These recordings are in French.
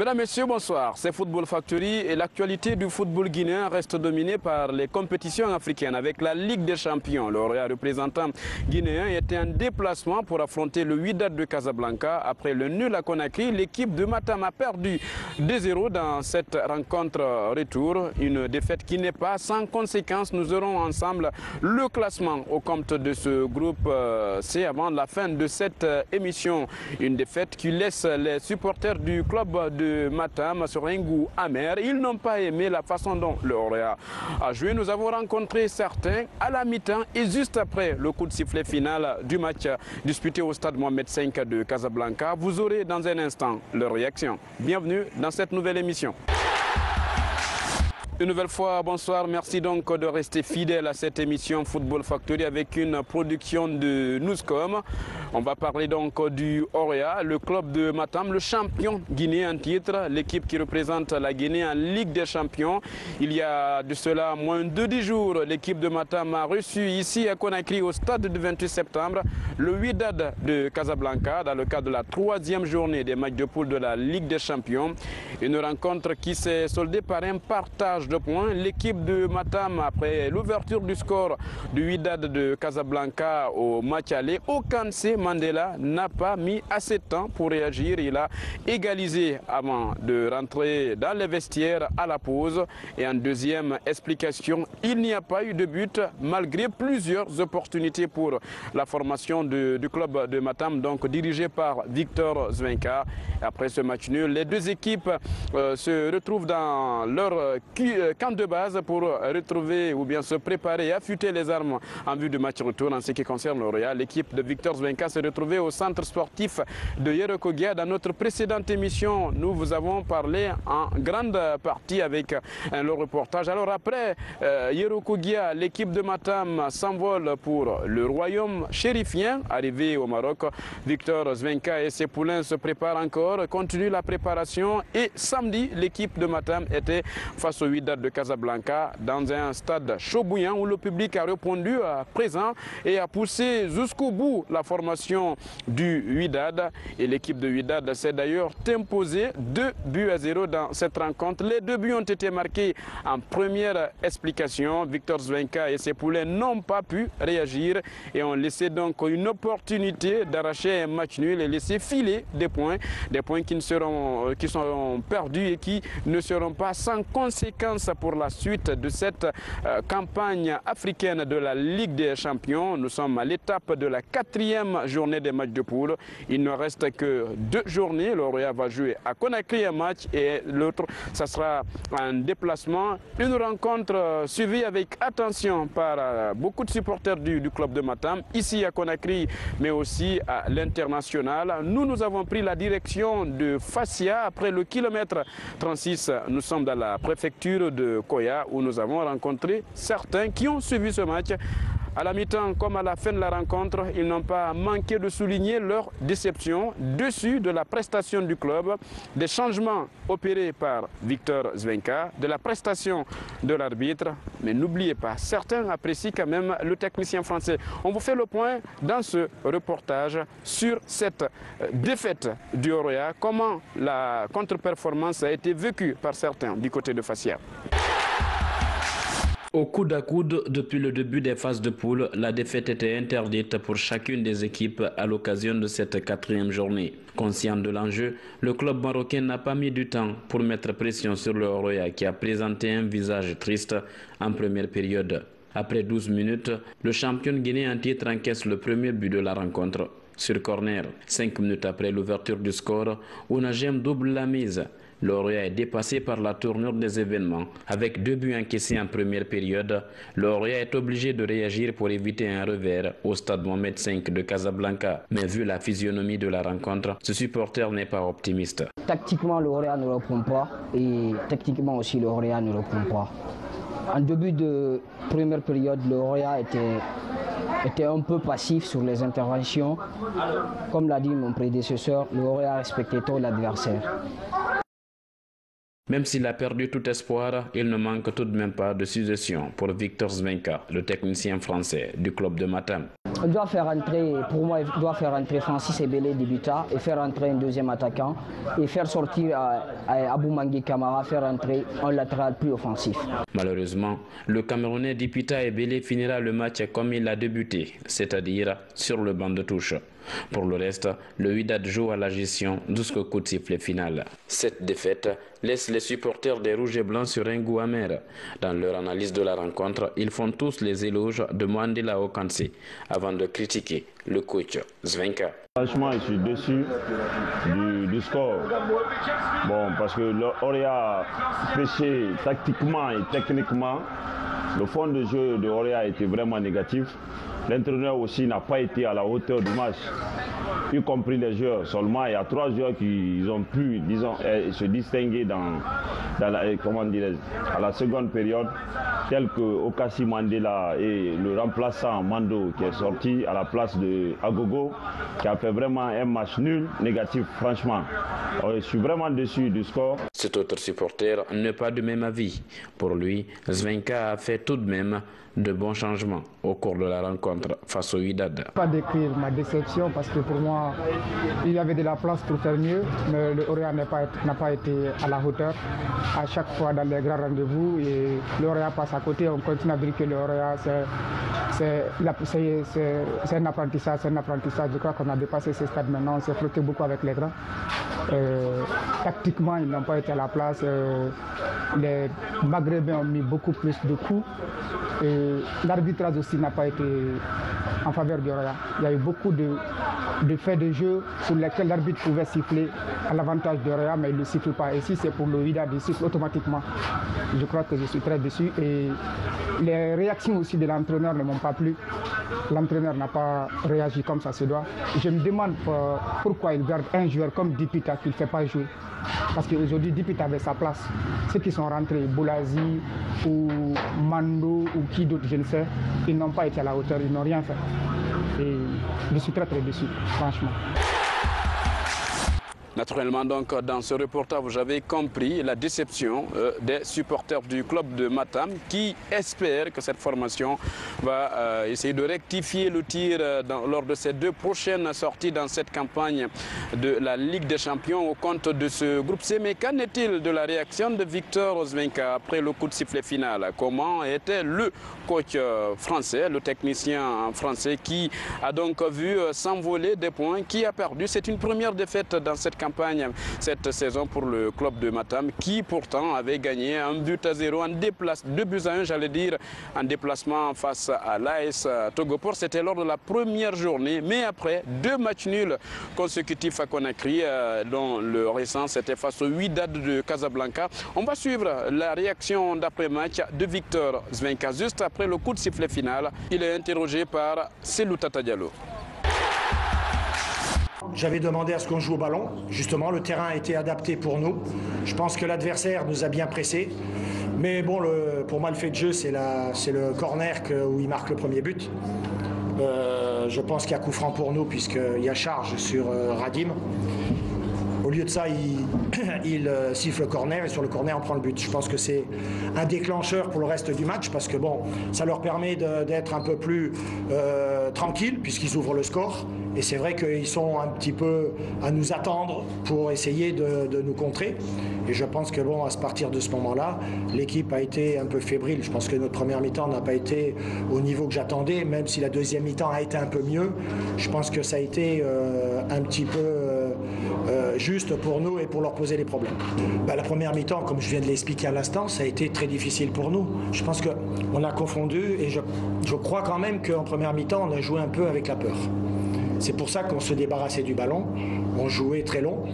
Mesdames, Messieurs, bonsoir. C'est Football Factory et l'actualité du football guinéen reste dominée par les compétitions africaines avec la Ligue des Champions. Le représentant guinéen était en déplacement pour affronter le Wydad de Casablanca. Après le nul à Conakry, l'équipe de Matam a perdu 2-0 dans cette rencontre retour. Une défaite qui n'est pas sans conséquence. Nous aurons ensemble le classement au compte de ce groupe C avant la fin de cette émission. Une défaite qui laisse les supporters du club de Matam sur un goût amer. Ils n'ont pas aimé la façon dont le Orea a joué. Nous avons rencontré certains à la mi-temps et juste après le coup de sifflet final du match disputé au stade Mohamed V de Casablanca. Vous aurez dans un instant leur réaction. Bienvenue dans cette nouvelle émission. Une nouvelle fois, bonsoir. Merci donc de rester fidèle à cette émission Football Factory avec une production de Newscom. On va parler donc du Orea, le club de Matam, le champion guinéen en titre, l'équipe qui représente la Guinée en Ligue des Champions. Il y a de cela moins de 10 jours, l'équipe de Matam a reçu ici à Conakry au stade du 28 septembre le Wydad de Casablanca dans le cadre de la 3e journée des matchs de poule de la Ligue des Champions. Une rencontre qui s'est soldée par un partage de points. L'équipe de Matam, après l'ouverture du score du Wydad de Casablanca au match aller, Okansé Mandela n'a pas mis assez de temps pour réagir. Il a égalisé avant de rentrer dans les vestiaires à la pause. Et en deuxième explication, il n'y a pas eu de but malgré plusieurs opportunités pour la formation du club de Matam, donc dirigé par Victor Zwenka. Après ce match nul, les deux équipes se retrouvent dans leur camp de base pour retrouver ou bien se préparer et affûter les armes en vue du match retour. En ce qui concerne le Royal, l'équipe de Victor Zwenka s'est retrouvée au centre sportif de Yerokogia. Dans notre précédente émission, nous vous avons parlé en grande partie avec le reportage. Alors après Yerokogia, l'équipe de Matam s'envole pour le royaume chérifien. Arrivé au Maroc, Victor Zwenka et ses poulains se préparent encore, continuent la préparation et samedi, l'équipe de Matam était face au Wydad de Casablanca dans un stade chaud bouillant où le public a répondu à présent et a poussé jusqu'au bout la formation du Wydad. Et l'équipe de Wydad s'est d'ailleurs imposée 2-0 dans cette rencontre. Les 2 buts ont été marqués en première explication. Victor Zwenka et ses poulains n'ont pas pu réagir et ont laissé donc une opportunité d'arracher un match nul et laisser filer des points qui seront perdus et qui ne seront pas sans conséquences pour la suite de cette campagne africaine de la Ligue des Champions. Nous sommes à l'étape de la 4e journée des matchs de poule. Il ne reste que 2 journées. Le Royal va jouer à Conakry un match et l'autre, ça sera un déplacement. Une rencontre suivie avec attention par beaucoup de supporters du club de Matam, ici à Conakry, mais aussi à l'international. Nous avons pris la direction de Fassia après le kilomètre 36. Nous sommes dans la préfecture de Koya où nous avons rencontré certains qui ont suivi ce match. À la mi-temps comme à la fin de la rencontre, ils n'ont pas manqué de souligner leur déception dessus de la prestation du club, des changements opérés par Victor Zwenka, de la prestation de l'arbitre. Mais n'oubliez pas, certains apprécient quand même le technicien français. On vous fait le point dans ce reportage sur cette défaite du Orea, comment la contre-performance a été vécue par certains du côté de Fassia. Au coude à coude, depuis le début des phases de poule, la défaite était interdite pour chacune des équipes à l'occasion de cette 4e journée. Conscient de l'enjeu, le club marocain n'a pas mis du temps pour mettre pression sur le Roya qui a présenté un visage triste en première période. Après 12 minutes, le champion guinéen en titre encaisse le premier but de la rencontre. Sur corner, 5 minutes après l'ouverture du score, Ounajem double la mise. Le Roya est dépassé par la tournure des événements. Avec 2 buts encaissés en première période, le Roya est obligé de réagir pour éviter un revers au stade Mohamed V de Casablanca. Mais vu la physionomie de la rencontre, ce supporter n'est pas optimiste. Tactiquement, le Roya ne reprend pas et techniquement aussi le Roya ne reprend pas. En début de première période, le Roya était un peu passif sur les interventions. Comme l'a dit mon prédécesseur, le Roya respectait trop l'adversaire. Même s'il a perdu tout espoir, il ne manque tout de même pas de suggestions pour Victor Zvenka, le technicien français du club de Matam. Il doit faire entrer, pour moi, il doit faire entrer Francis Ebele débutant et faire entrer un deuxième attaquant et faire sortir Abou Mangui Kamara, faire entrer un latéral plus offensif. Malheureusement, le Camerounais Dipita Ebele finira le match comme il a débuté, c'est-à-dire sur le banc de touche. Pour le reste, le Wydad joue à la gestion jusqu'au coup de sifflet final. Cette défaite laisse les supporters des Rouges et Blancs sur un goût amer. Dans leur analyse de la rencontre, ils font tous les éloges de Mandela Okanse avant de critiquer le coach Zvenka. Franchement, je suis déçu du score. Bon, parce que l'Oria a pêché tactiquement et techniquement. Le fond de jeu de Oria était vraiment négatif. L'entraîneur aussi n'a pas été à la hauteur du match, y compris les joueurs. Seulement, il y a 3 joueurs qui ont pu, disons, se distinguer à la seconde période, tels que Okassi Mandela et le remplaçant Mando qui est sorti à la place de Agogo, qui a fait vraiment un match nul, négatif, franchement. Alors, je suis vraiment déçu du score. Cet autre supporter n'est pas du même avis. Pour lui, Zvenka a fait tout de même de bons changements au cours de la rencontre face au Wydad. Pas décrire ma déception parce que pour moi, il y avait de la place pour faire mieux, mais le Oria n'a pas été à la hauteur. À chaque fois dans les grands rendez-vous, et le Oria passe à côté, on continue à dire que le Oria c'est un apprentissage, Je crois qu'on a dépassé ce stade maintenant, on s'est frotté beaucoup avec les grands. Tactiquement, ils n'ont pas été à la place. Les Maghrébins ont mis beaucoup plus de coups. L'arbitrage aussi n'a pas été en faveur du Oria. Il y a eu beaucoup de faits de jeu sur lesquels l'arbitre pouvait siffler à l'avantage du Oria, mais il ne le siffle pas. Et si c'est pour le Wydad, il siffle automatiquement. Je crois que je suis très déçu. Et les réactions aussi de l'entraîneur ne m'ont pas plu. L'entraîneur n'a pas réagi comme ça se doit. Je me demande pourquoi il garde un joueur comme Dipita qu'il ne fait pas jouer. Parce qu'aujourd'hui, Dipita avait sa place. Ceux qui sont rentrés, Boulazi ou Mando ou qui d'autre, je ne sais, ils n'ont pas été à la hauteur, ils n'ont rien fait. Et je suis très déçu, franchement. Naturellement, donc, dans ce reportage, vous avez compris la déception des supporters du club de Matam qui espèrent que cette formation va essayer de rectifier le tir lors de ces 2 prochaines sorties dans cette campagne de la Ligue des Champions au compte de ce groupe C. Mais qu'en est-il de la réaction de Victor Zvenka après le coup de sifflet final? Comment était le coach français, le technicien français qui a donc vu s'envoler des points, qui a perdu? C'est une première défaite dans cette campagne cette saison pour le club de Matam qui pourtant avait gagné 1-0 en déplacement, 2-1 j'allais dire, en déplacement face à l'AS Togopor. C'était lors de la première journée, mais après 2 matchs nuls consécutifs à Conakry, dont le récent c'était face au Wydad de Casablanca. On va suivre la réaction d'après-match de Victor Zvenka juste après le coup de sifflet final. Il est interrogé par Selou Tata Diallo. J'avais demandé à ce qu'on joue au ballon. Justement, le terrain a été adapté pour nous. Je pense que l'adversaire nous a bien pressés. Mais bon, pour moi, le fait de jeu, c'est le corner où il marque le premier but. Je pense qu'il y a coup franc pour nous puisqu'il y a charge sur Radim. Au lieu de ça, il siffle le corner et sur le corner, on prend le but. Je pense que c'est un déclencheur pour le reste du match parce que bon, ça leur permet d'être un peu plus tranquilles puisqu'ils ouvrent le score. Et c'est vrai qu'ils sont un petit peu à nous attendre pour essayer de nous contrer. Et je pense que bon, à partir de ce moment-là, l'équipe a été un peu fébrile. Je pense que notre première mi-temps n'a pas été au niveau que j'attendais, même si la deuxième mi-temps a été un peu mieux. Je pense que ça a été un petit peu juste pour nous et pour leur poser les problèmes. La première mi-temps, comme je viens de l'expliquer à l'instant, ça a été très difficile pour nous. Je pense qu'on a confondu et je crois quand même qu'en première mi-temps, on a joué un peu avec la peur. C'est pour ça qu'on se débarrassait du ballon, on jouait très long.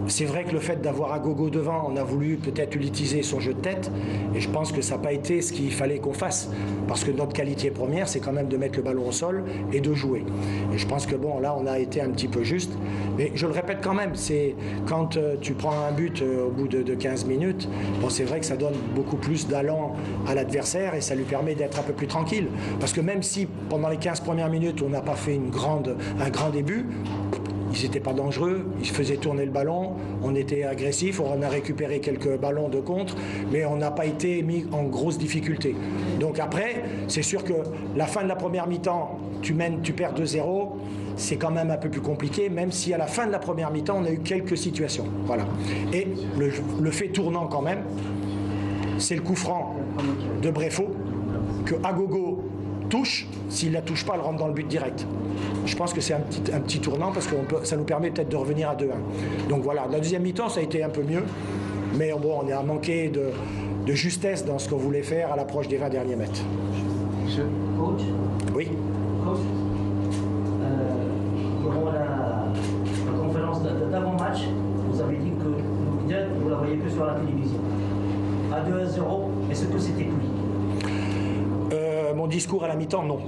C'est vrai que le fait d'avoir Agogo devant, on a voulu peut-être utiliser son jeu de tête et je pense que ça n'a pas été ce qu'il fallait qu'on fasse parce que notre qualité première, c'est quand même de mettre le ballon au sol et de jouer. Et je pense que bon, là, on a été un petit peu juste. Mais je le répète quand même, c'est quand tu prends un but au bout de 15 minutes, bon, c'est vrai que ça donne beaucoup plus d'allant à l'adversaire et ça lui permet d'être un peu plus tranquille. Parce que même si pendant les 15 premières minutes, on n'a pas fait un grand début, ils n'étaient pas dangereux, ils faisaient tourner le ballon, on était agressif, on a récupéré quelques ballons de contre, mais on n'a pas été mis en grosse difficulté. Donc après, c'est sûr que la fin de la première mi-temps, tu perds 2-0, c'est quand même un peu plus compliqué, même si à la fin de la première mi-temps, on a eu quelques situations. Voilà. Et le fait tournant quand même, c'est le coup franc de Bréfo, que Agogo touche, s'il ne la touche pas, elle rentre dans le but direct. Je pense que c'est un petit tournant parce que ça nous permet peut-être de revenir à 2-1. Donc voilà, la deuxième mi-temps, ça a été un peu mieux, mais bon, on a manqué de justesse dans ce qu'on voulait faire à l'approche des 20 derniers mètres. Monsieur coach. Oui. Coach, durant la conférence d'avant-match, vous avez dit que le Mondial, vous la voyez que sur la télévision. À 2-0, est-ce que c'était pris? Mon discours à la mi-temps, non.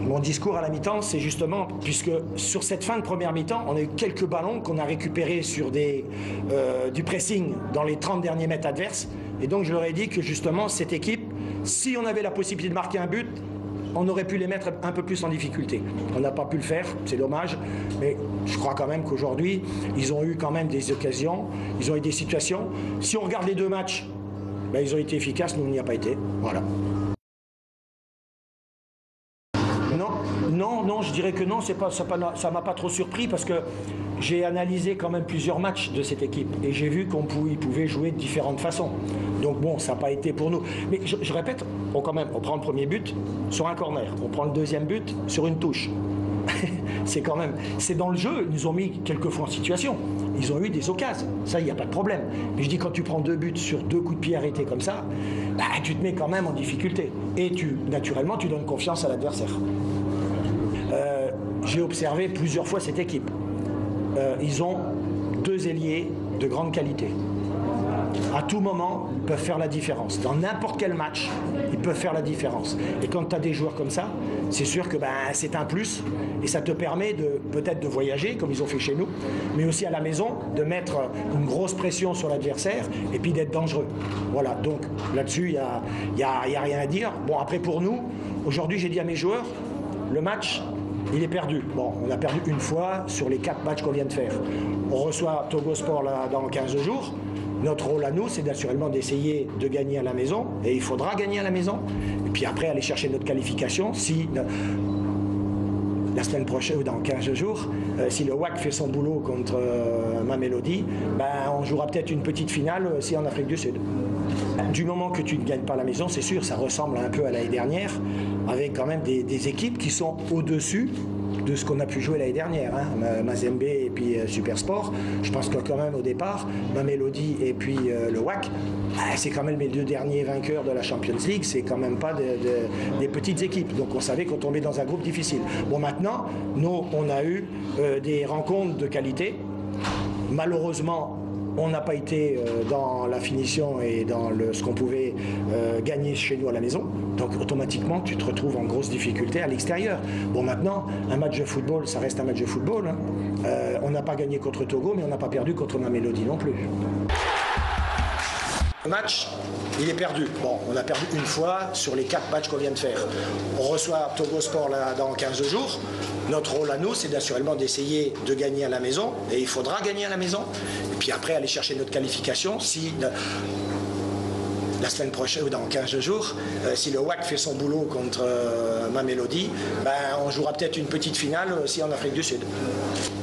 Mon discours à la mi-temps, c'est justement, puisque sur cette fin de première mi-temps, on a eu quelques ballons qu'on a récupérés sur du pressing dans les 30 derniers mètres adverses. Et donc je leur ai dit que justement, cette équipe, si on avait la possibilité de marquer un but, on aurait pu les mettre un peu plus en difficulté. On n'a pas pu le faire, c'est dommage, mais je crois quand même qu'aujourd'hui, ils ont eu quand même des occasions, ils ont eu des situations. Si on regarde les deux matchs, ben, ils ont été efficaces, nous on n'y a pas été. Voilà. Non, je dirais que non, ça m'a pas trop surpris parce que j'ai analysé quand même plusieurs matchs de cette équipe et j'ai vu qu'ils pouvaient jouer de différentes façons. Donc bon, ça n'a pas été pour nous. Mais je répète, on prend le premier but sur un corner, on prend le deuxième but sur une touche. C'est dans le jeu, ils nous ont mis quelquefois en situation. Ils ont eu des occasions, ça, il n'y a pas de problème. Mais je dis, quand tu prends 2 buts sur 2 coups de pied arrêtés comme ça, bah, tu te mets quand même en difficulté. Et naturellement, tu donnes confiance à l'adversaire. J'ai observé plusieurs fois cette équipe. Ils ont 2 ailiers de grande qualité. À tout moment, ils peuvent faire la différence. Dans n'importe quel match, ils peuvent faire la différence. Et quand tu as des joueurs comme ça, c'est sûr que c'est un plus. Et ça te permet peut-être de voyager, comme ils ont fait chez nous, mais aussi à la maison, de mettre une grosse pression sur l'adversaire et puis d'être dangereux. Voilà, donc là-dessus, il n'y a rien à dire. Bon, après pour nous, aujourd'hui, j'ai dit à mes joueurs, le match, il est perdu. Bon, on a perdu une fois sur les 4 matchs qu'on vient de faire. On reçoit Togo Sport là, dans 15 jours. Notre rôle à nous, c'est naturellement d'essayer de gagner à la maison. Et il faudra gagner à la maison. Et puis après, aller chercher notre qualification. Si la semaine prochaine ou dans 15 jours, si le WAC fait son boulot contre Mamelodi, on jouera peut-être une petite finale aussi en Afrique du Sud. Du moment que tu ne gagnes pas à la maison, c'est sûr, ça ressemble un peu à l'année dernière, avec quand même des équipes qui sont au-dessus de ce qu'on a pu jouer l'année dernière, hein. Mazembe et puis Supersport. Je pense que quand même au départ, Mamelodi et puis le WAC, c'est quand même les 2 derniers vainqueurs de la Champions League, c'est quand même pas des petites équipes. Donc on savait qu'on tombait dans un groupe difficile. Bon, maintenant, nous, on a eu des rencontres de qualité. Malheureusement, on n'a pas été dans la finition et dans ce qu'on pouvait gagner chez nous à la maison. Donc automatiquement, tu te retrouves en grosse difficulté à l'extérieur. Bon, maintenant, un match de football, ça reste un match de football, hein. On n'a pas gagné contre Togo, mais on n'a pas perdu contre Mamelodi non plus. Le match, il est perdu. Bon, on a perdu une fois sur les 4 matchs qu'on vient de faire. On reçoit Togo Sport là, dans 15 jours. Notre rôle à nous, c'est naturellement d'essayer de gagner à la maison. Et il faudra gagner à la maison. Et puis après, aller chercher notre qualification. Si la semaine prochaine ou dans 15 jours, si le WAC fait son boulot contre Mamelodi, on jouera peut-être une petite finale aussi en Afrique du Sud.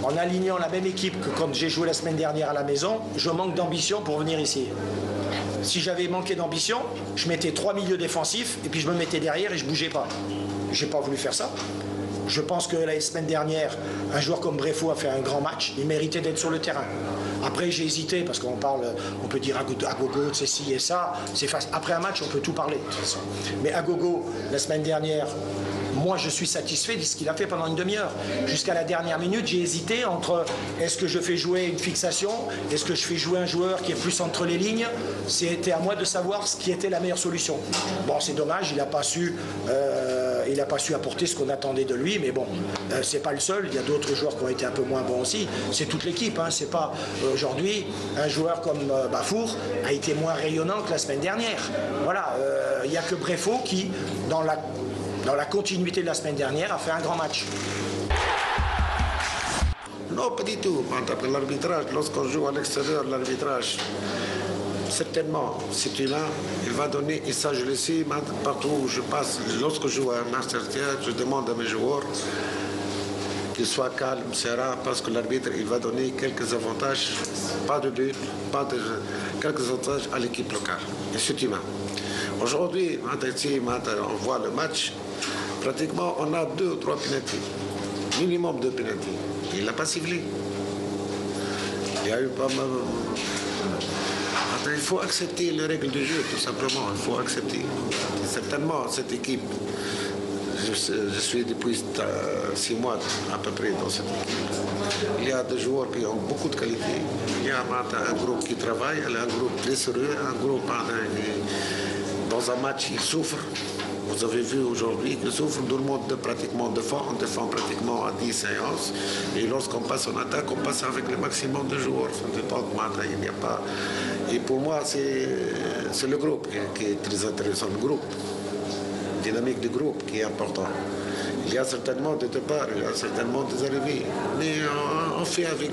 En alignant la même équipe que quand j'ai joué la semaine dernière à la maison, je manque d'ambition pour venir ici. Si j'avais manqué d'ambition, je mettais 3 milieux défensifs et puis je me mettais derrière et je ne bougeais pas. Je n'ai pas voulu faire ça. Je pense que la semaine dernière, un joueur comme Bréfo a fait un grand match. Il méritait d'être sur le terrain. Après, j'ai hésité parce qu'on peut dire Agogo, c'est ci et ça. C'est facile. Après un match, on peut tout parler de toute façon. Mais Agogo, la semaine dernière, moi, je suis satisfait de ce qu'il a fait pendant une demi-heure. Jusqu'à la dernière minute, j'ai hésité entre est-ce que je fais jouer une fixation, est-ce que je fais jouer un joueur qui est plus entre les lignes. C'était à moi de savoir ce qui était la meilleure solution. Bon, c'est dommage, il n'a pas su apporter ce qu'on attendait de lui, mais bon, c'est pas le seul. Il y a d'autres joueurs qui ont été un peu moins bons aussi. C'est toute l'équipe, hein. C'est pas aujourd'hui un joueur comme Bafour a été moins rayonnant que la semaine dernière. Voilà, il n'y a que Bréfo qui, dans la continuité de la semaine dernière, a fait un grand match. Non, pas du tout. L'arbitrage, lorsqu'on joue à l'extérieur, l'arbitrage, certainement, c'est humain, il va donner, et ça je le sais, partout où je passe, lorsque je joue à un Master Theatre, je demande à mes joueurs qu'ils soient calmes, sereins, parce que l'arbitre, il va donner quelques avantages, pas de but, quelques avantages à l'équipe locale. Et c'est humain. Aujourd'hui, on voit le match, pratiquement on a 2 ou 3 pénaltys, minimum 2 pénaltys. Il n'a pas ciblé. Il y a eu pas mal. Il faut accepter les règles du jeu, tout simplement. Il faut accepter. Certainement, cette équipe, je suis depuis 6 mois à peu près dans cette équipe. Il y a des joueurs qui ont beaucoup de qualité. Il y a un groupe qui travaille, il y a un groupe très sérieux, un groupe dans un match, il souffre. Vous avez vu aujourd'hui qu'ils souffrent, tout le monde pratiquement défend, on défend pratiquement à 10 séances. Et lorsqu'on passe en attaque, on passe avec le maximum de joueurs. Il n'y a pas. Et pour moi, c'est le groupe qui est très intéressant, le groupe. La dynamique du groupe qui est important. Il y a certainement des départs, il y a certainement des arrivées. Mais on fait avec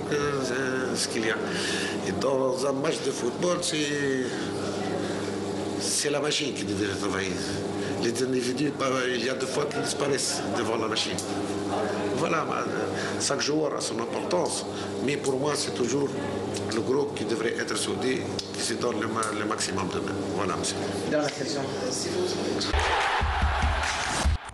ce qu'il y a. Et dans un match de football, c'est la machine qui devrait travailler. Les individus, il y a des fois qu'ils disparaissent devant la machine. Voilà, chaque joueur a son importance, mais pour moi, c'est toujours le groupe qui devrait être soudé, qui se donne le maximum de main. Voilà, monsieur. Dans la question.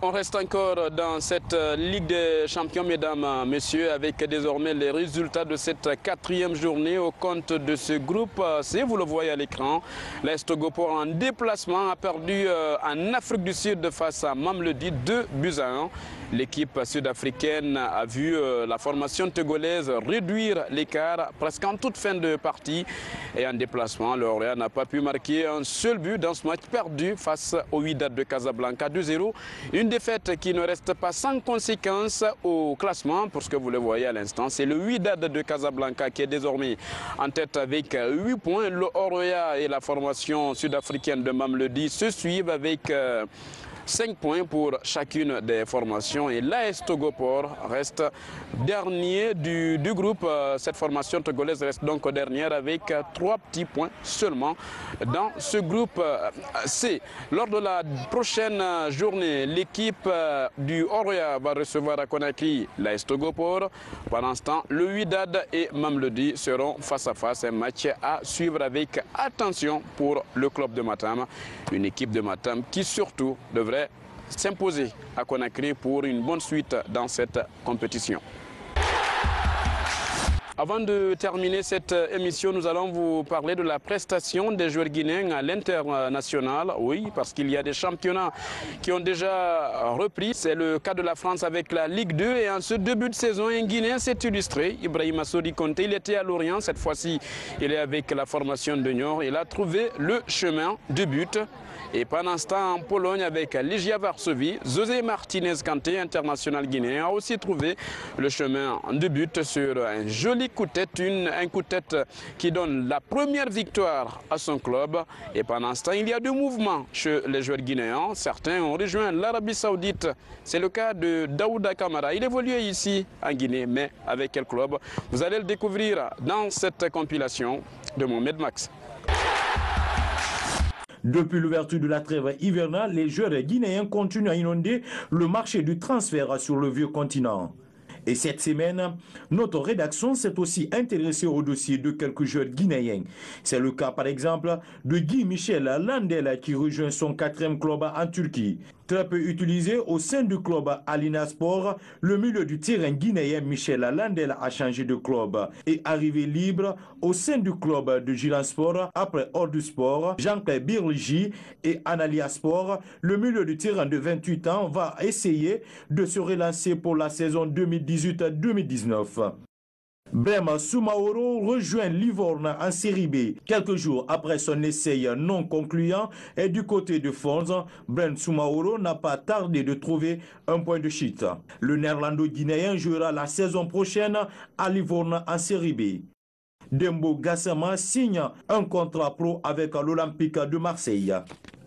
On reste encore dans cette Ligue des Champions, mesdames, messieurs, avec désormais les résultats de cette 4e journée au compte de ce groupe C. Vous le voyez à l'écran. L'AS Togopor en déplacement a perdu en Afrique du Sud face à Mamelodi 2-1. L'équipe sud-africaine a vu la formation togolaise réduire l'écart presque en toute fin de partie. Et en déplacement, le Orient n'a pas pu marquer un seul but dans ce match perdu face au Wydad de Casablanca 2-0. Une défaite qui ne reste pas sans conséquence au classement, parce que vous le voyez à l'instant, c'est le Wydad de Casablanca qui est désormais en tête avec 8 points. Le Orient et la formation sud-africaine de Mamelodi se suivent avec 5 points pour chacune des formations et l'AS Togopor reste dernier du groupe. Cette formation togolaise reste donc dernière avec 3 petits points seulement dans ce groupe C. Lors de la prochaine journée, l'équipe du Orient va recevoir à Conakry l'AS Togopor. Pendant ce temps, le Wydad et Mamelodi seront face à face. Un match à suivre avec attention pour le club de Matam. Une équipe de Matam qui surtout devrait s'imposer à Conakry pour une bonne suite dans cette compétition. Avant de terminer cette émission, nous allons vous parler de la prestation des joueurs guinéens à l'international. Oui, parce qu'il y a des championnats qui ont déjà repris. C'est le cas de la France avec la Ligue 2. Et en ce début de saison, un Guinéen s'est illustré. Ibrahima Sodi Conté, il était à Lorient. Cette fois-ci, il est avec la formation de Niort. Il a trouvé le chemin de but. Et pendant ce temps, en Pologne, avec Legia Varsovie, José Martinez Kanté, international guinéen, a aussi trouvé le chemin de but sur un joli coup de tête, un coup de tête qui donne la première victoire à son club. Et pendant ce temps, il y a 2 mouvements chez les joueurs guinéens. Certains ont rejoint l'Arabie Saoudite. C'est le cas de Daouda Kamara. Il évoluait ici en Guinée, mais avec quel club? Vous allez le découvrir dans cette compilation de Mohamed Max. Depuis l'ouverture de la trêve hivernale, les joueurs guinéens continuent à inonder le marché du transfert sur le vieux continent. Et cette semaine, notre rédaction s'est aussi intéressée au dossier de quelques joueurs guinéens. C'est le cas par exemple de Guy Michel Landel qui rejoint son 4e club en Turquie. Très peu utilisé au sein du club Alina Sport, le milieu du terrain guinéen Michel Landel a changé de club et arrivé libre au sein du club de Gilansport après Ordu Sport. Jean-Claude Birligi et Analia Sport, le milieu du terrain de 28 ans, va essayer de se relancer pour la saison 2018-2019. Brema Soumaoro rejoint Livorno en Série B. Quelques jours après son essai non concluant et du côté de Fons, Brema Soumaoro n'a pas tardé de trouver un point de chute. Le néerlando-guinéen jouera la saison prochaine à Livorno en Série B. Dembo Gassama signe un contrat pro avec l'Olympique de Marseille.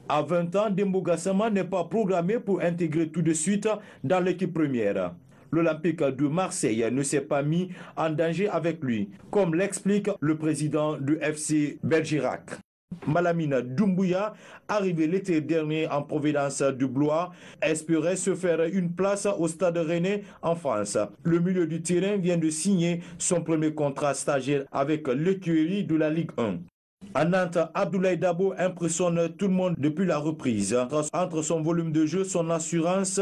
À 20 ans, Dembo Gassama n'est pas programmé pour intégrer tout de suite dans l'équipe première. l'Olympique de Marseille ne s'est pas mis en danger avec lui, comme l'explique le président du FC Bergerac. Malamine Doumbouya, arrivé l'été dernier en provenance du Blois, espérait se faire une place au Stade Rennais en France. Le milieu du terrain vient de signer son premier contrat stagiaire avec l'écurie de la Ligue 1. À Nantes, Abdoulaye Dabo impressionne tout le monde depuis la reprise. Entre son volume de jeu, son assurance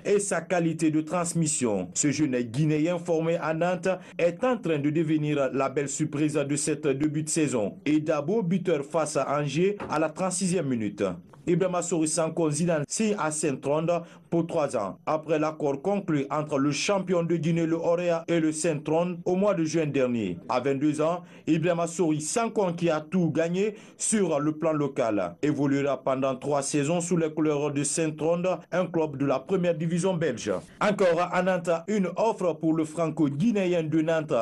et sa qualité de transmission, ce jeune Guinéen formé à Nantes est en train de devenir la belle surprise de cette début de saison. Et Dabo, buteur face à Angers à la 36e minute. Ibrahima Sory Sanko Zidane signe à Saint-Tronde pour 3 ans. Après l'accord conclu entre le champion de Guinée, le Orea, et le Saint-Tronde au mois de juin dernier. À 22 ans, Ibrahima Sory Sanko, qui a tout gagné sur le plan local, évoluera pendant 3 saisons sous les couleurs de Saint-Tronde, un club de la première division belge. Encore à Nantes, une offre pour le franco-guinéen de Nantes.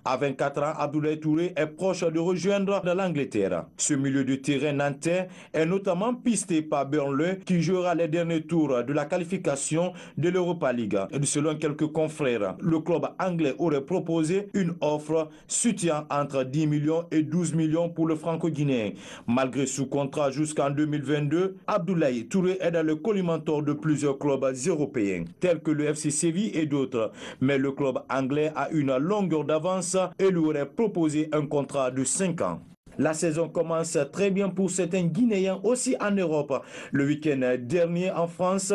À 24 ans, Abdoulaye Touré est proche de rejoindre l'Angleterre. Ce milieu de terrain nantais est notamment pisté par Burnley, qui jouera les derniers tours de la qualification de l'Europa League. Selon quelques confrères, le club anglais aurait proposé une offre situant entre 10 millions et 12 millions pour le franco-guinéen. Malgré sous contrat jusqu'en 2022, Abdoulaye Touré est dans le collimateur de plusieurs clubs européens, tels que le FC Séville et d'autres. Mais le club anglais a une longueur d'avance et lui aurait proposé un contrat de 5 ans. La saison commence très bien pour certains Guinéens aussi en Europe. Le week-end dernier en France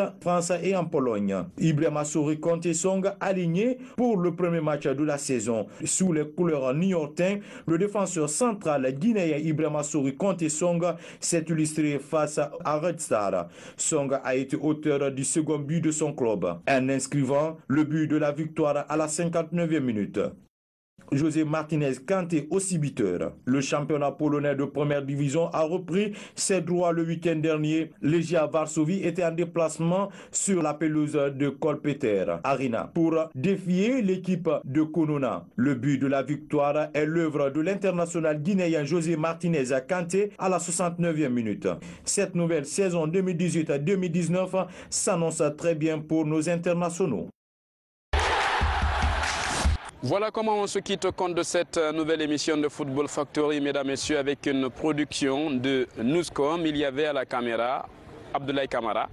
et en Pologne. Ibrahima Sory Song aligné pour le premier match de la saison. Sous les couleurs new-yorkaises, le défenseur central guinéen Ibrahima Sory Song s'est illustré face à Red Star. Song a été auteur du second but de son club, en inscrivant le but de la victoire à la 59e minute. José Martinez Kanté aussi buteur. Le championnat polonais de première division a repris ses droits le week-end dernier. Legia Varsovie était en déplacement sur la pelouse de Kolpeter Arena pour défier l'équipe de Konona. Le but de la victoire est l'œuvre de l'international guinéen José Martinez Kanté à la 69e minute. Cette nouvelle saison 2018-2019 s'annonce très bien pour nos internationaux. Voilà comment on se quitte compte de cette nouvelle émission de Football Factory, mesdames et messieurs, avec une production de Newscom. Il y avait à la caméra Abdoulaye Kamara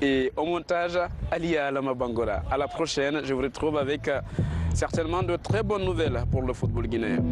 et au montage Alia Alama Bangora. À la prochaine, je vous retrouve avec certainement de très bonnes nouvelles pour le football guinéen.